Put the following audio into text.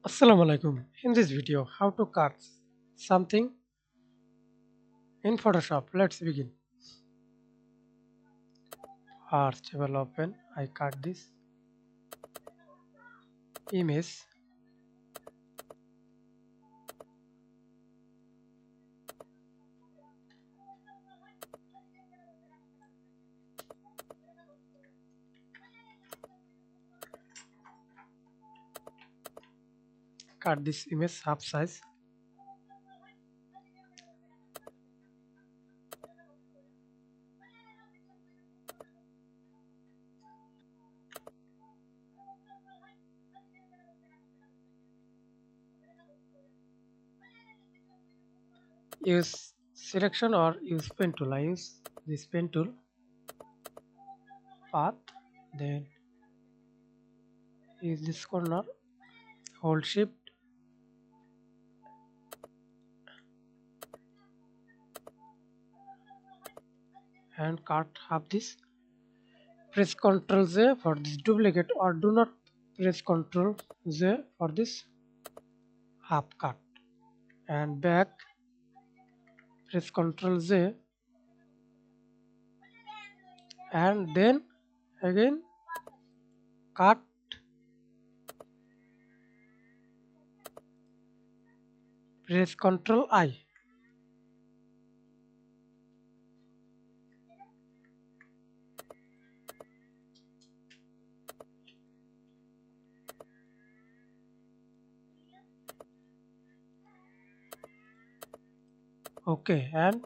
Assalamu alaikum. In this video, how to cut something in Photoshop. Let's begin. Arch will open. I cut this image. Cut this image half size. Use selection or use pen tool. I use this pen tool. Path. Then use this corner. Hold shift and cut half this. Press Ctrl Z for this duplicate or do not press Ctrl Z for this half cut. And back, press Ctrl Z and then again cut, press Ctrl I. Okay, and